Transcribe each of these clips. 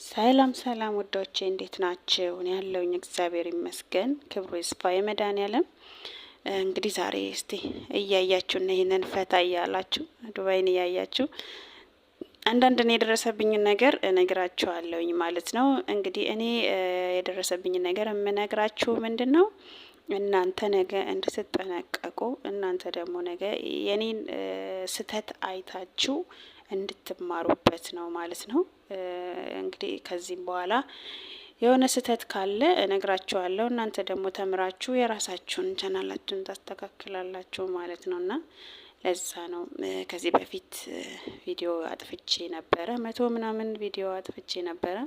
ሰላም ሰላም ውዶቼ እንዴት ናችሁ? እኔ ያለውኝ እግዚአብሔር ይመስገን፣ ክብሩ ይስፋ የመድኃኔዓለም። እንግዲህ ዛሬ እስቲ እያያችሁ እና ይህንን ፈታ እያላችሁ ዱባይን እያያችሁ አንዳንድ እኔ የደረሰብኝን ነገር እነግራችኋለሁኝ ማለት ነው። እንግዲህ እኔ የደረሰብኝን ነገር የምነግራችሁ ምንድን ነው፣ እናንተ ነገ እንድትጠነቀቁ፣ እናንተ ደግሞ ነገ የኔን ስህተት አይታችሁ እንድትማሩበት ነው ማለት ነው። እንግዲህ ከዚህም በኋላ የሆነ ስህተት ካለ እነግራችኋለሁ። እናንተ ደግሞ ተምራችሁ የራሳችሁን ቻናላችሁን ታስተካክላላችሁ ማለት ነው። እና ለዛ ነው ከዚህ በፊት ቪዲዮ አጥፍቼ ነበረ፣ 100 ምናምን ቪዲዮ አጥፍቼ ነበረ።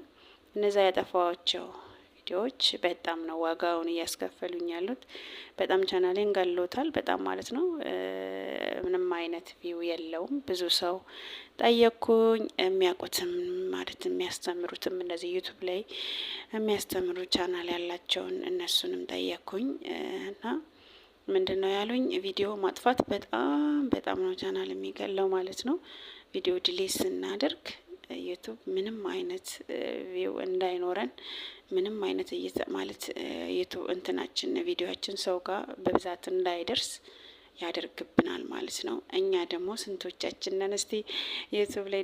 እነዛ ያጠፋዋቸው ቪዲዮዎች በጣም ነው ዋጋውን እያስከፈሉኝ ያሉት። በጣም ቻናሌን ገሎታል፣ በጣም ማለት ነው። ምንም አይነት ቪው የለውም። ብዙ ሰው ጠየቅኩኝ፣ የሚያውቁትም ማለት የሚያስተምሩትም እንደዚህ ዩቱብ ላይ የሚያስተምሩ ቻናል ያላቸውን እነሱንም ጠየቅኩኝ እና ምንድን ነው ያሉኝ፣ ቪዲዮ ማጥፋት በጣም ነው ቻናል የሚገለው ማለት ነው። ቪዲዮ ዲሌት ስናደርግ ዩቱብ ምንም አይነት ቪው እንዳይኖረን፣ ምንም አይነት እይታ ማለት ዩቱብ እንትናችን ቪዲዮችን ሰው ጋር በብዛት እንዳይደርስ ያደርግብናል ማለት ነው። እኛ ደግሞ ስንቶቻችን ነን እስቲ ዩቱብ ላይ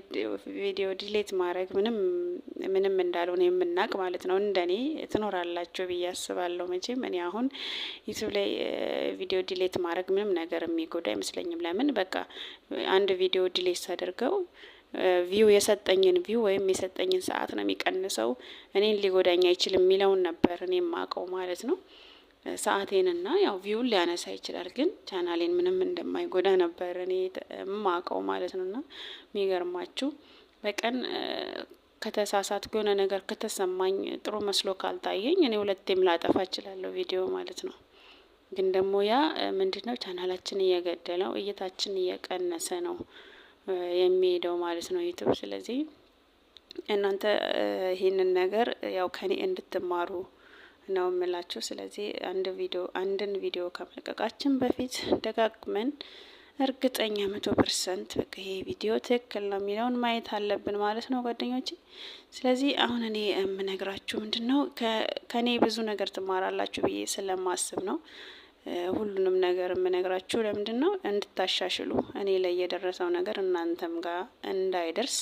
ቪዲዮ ዲሌት ማድረግ ምንም እንዳልሆነ የምናውቅ ማለት ነው። እንደኔ ትኖራላችሁ ብዬ አስባለሁ። መቼም እኔ አሁን ዩቱብ ላይ ቪዲዮ ዲሌት ማድረግ ምንም ነገር የሚጎዳ አይመስለኝም። ለምን በቃ አንድ ቪዲዮ ዲሌት ሳደርገው ቪው የሰጠኝን ቪው ወይም የሰጠኝን ሰዓት ነው የሚቀንሰው፣ እኔን ሊጎዳኝ አይችልም የሚለውን ነበር እኔ የማውቀው ማለት ነው። ሰዓቴንና ያው ቪውን ሊያነሳ ይችላል፣ ግን ቻናሌን ምንም እንደማይጎዳ ነበር እኔ የማውቀው ማለት ነውና የሚገርማችሁ በቀን ከተሳሳትኩ የሆነ ነገር ከተሰማኝ ጥሩ መስሎ ካልታየኝ እኔ ሁለቴም ላጠፋ እችላለሁ ቪዲዮ ማለት ነው። ግን ደግሞ ያ ምንድነው ቻናላችን እየገደለው እይታችን እየቀነሰ ነው የሚሄደው ማለት ነው ዩቱብ። ስለዚህ እናንተ ይህንን ነገር ያው ከኔ እንድትማሩ ነው የምላችሁ። ስለዚህ አንድን ቪዲዮ ከመልቀቃችን በፊት ደጋግመን እርግጠኛ 100% በቃ ይሄ ቪዲዮ ትክክል ነው የሚለውን ማየት አለብን ማለት ነው ጓደኞቼ። ስለዚህ አሁን እኔ የምነግራችሁ ምንድን ነው ከኔ ብዙ ነገር ትማራላችሁ ብዬ ስለማስብ ነው ሁሉንም ነገር የምነግራችሁ። ለምንድን ነው እንድታሻሽሉ፣ እኔ ላይ የደረሰው ነገር እናንተም ጋር እንዳይደርስ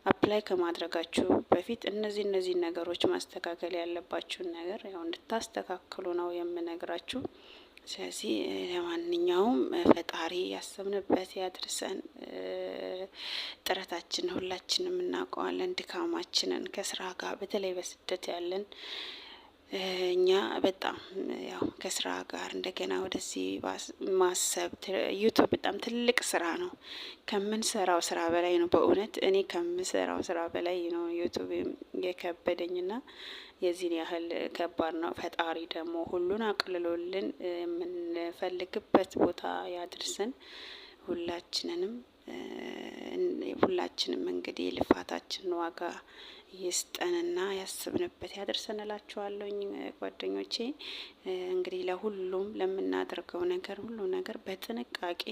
አፕላይ ከማድረጋችሁ በፊት እነዚህ ነገሮች ማስተካከል ያለባችሁን ነገር ያው እንድታስተካክሉ ነው የምነግራችሁ። ስለዚህ ለማንኛውም ፈጣሪ ያሰብንበት ያድርሰን። ጥረታችን ሁላችንም እናውቀዋለን፣ ድካማችንን ከስራ ጋር በተለይ በስደት ያለን እኛ በጣም ያው ከስራ ጋር እንደገና ወደዚህ ማሰብ ዩቱብ በጣም ትልቅ ስራ ነው። ከምንሰራው ስራ በላይ ነው በእውነት። እኔ ከምሰራው ስራ በላይ ነው ዩቱብ የከበደኝና የዚህን ያህል ከባድ ነው። ፈጣሪ ደግሞ ሁሉን አቅልሎልን የምንፈልግበት ቦታ ያድርሰን። ሁላችንም እንግዲህ ልፋታችን ዋጋ ይስጠንና ያስብንበት ያደርሰን እላችኋለሁኝ ጓደኞቼ። እንግዲህ ለሁሉም ለምናደርገው ነገር ሁሉ ነገር በጥንቃቄ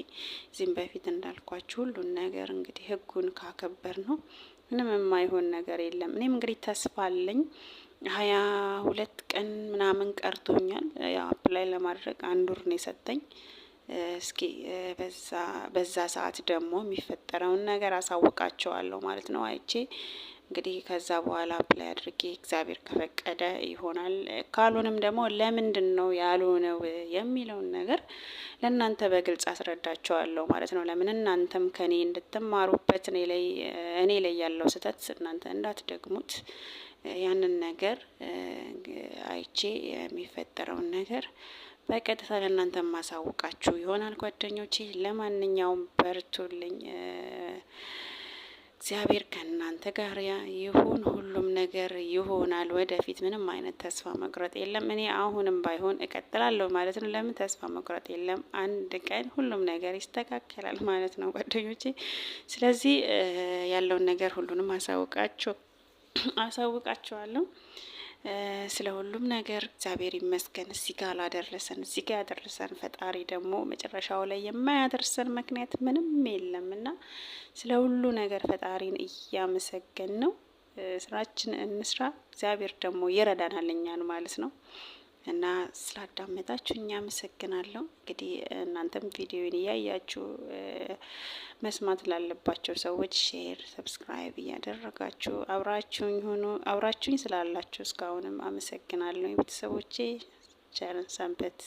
እዚህም በፊት እንዳልኳችሁ ሁሉን ነገር እንግዲህ ህጉን ካከበር ነው ምንም የማይሆን ነገር የለም። እኔም እንግዲህ ተስፋ አለኝ። 22 ቀን ምናምን ቀርቶኛል ያው አፕላይ ለማድረግ 1 ወር ነው የሰጠኝ። እስኪ በዛ ሰዓት ደግሞ የሚፈጠረውን ነገር አሳውቃቸዋለሁ ማለት ነው አይቼ። እንግዲህ ከዛ በኋላ አፕላይ አድርጌ እግዚአብሔር ከፈቀደ ይሆናል። ካልሆነም ደግሞ ለምንድን ነው ያልሆነው የሚለውን ነገር ለእናንተ በግልጽ አስረዳቸዋለሁ ማለት ነው። ለምን እናንተም ከኔ እንድትማሩበት፣ እኔ ላይ ያለው ስህተት እናንተ እንዳትደግሙት፣ ያንን ነገር አይቼ የሚፈጠረውን ነገር በቀጥታ ለእናንተ ማሳውቃችሁ ይሆናል ጓደኞቼ። ለማንኛውም በርቱልኝ። እግዚአብሔር ከእናንተ ጋር ይሁን። ሁሉም ነገር ይሆናል ወደፊት። ምንም አይነት ተስፋ መቁረጥ የለም። እኔ አሁንም ባይሆን እቀጥላለሁ ማለት ነው። ለምን ተስፋ መቁረጥ የለም። አንድ ቀን ሁሉም ነገር ይስተካከላል ማለት ነው ጓደኞቼ። ስለዚህ ያለውን ነገር ሁሉንም አሳውቃችኋለሁ። ስለ ሁሉም ነገር እግዚአብሔር ይመስገን። እዚህ ጋር ላደረሰን፣ እዚህ ጋር ያደረሰን ፈጣሪ ደግሞ መጨረሻው ላይ የማያደርሰን ምክንያት ምንም የለም እና ስለ ሁሉ ነገር ፈጣሪን እያመሰገን ነው። ስራችን እንስራ። እግዚአብሔር ደግሞ ይረዳናል እኛን ማለት ነው። እና ስላዳመጣችሁ እኛ አመሰግናለሁ። እንግዲህ እናንተም ቪዲዮን እያያችሁ መስማት ላለባቸው ሰዎች ሼር፣ ሰብስክራይብ እያደረጋችሁ አብራችሁኝ ሆኑ። አብራችሁኝ ስላላችሁ እስካሁንም አመሰግናለሁ ቤተሰቦቼ። ቸርን ሰንበት።